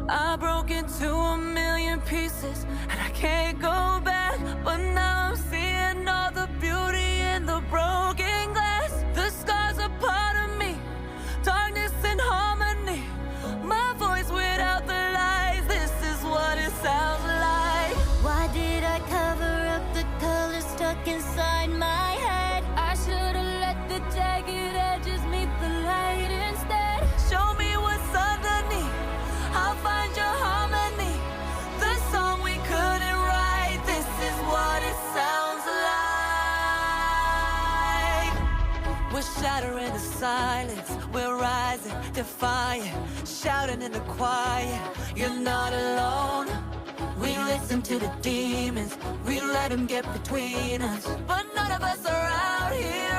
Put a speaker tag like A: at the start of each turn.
A: I broke into a million pieces and I can't go back. But now I'm seeing all the beauty in the broken glass. The scars are part of me, darkness and harmony. My voice without the lies, this is what it sounds like.
B: Why did I cover up the colors stuck inside my head? I should've let the jagged edges meet the light instead.
A: Show me what's underneath, I'll find your harmony. The song we couldn't write, this is what it sounds like. We're shattering the silence, we're rising, defiant, shouting in the quiet. You're not alone. We listen to the demons, we let them get between us. But none of us are out here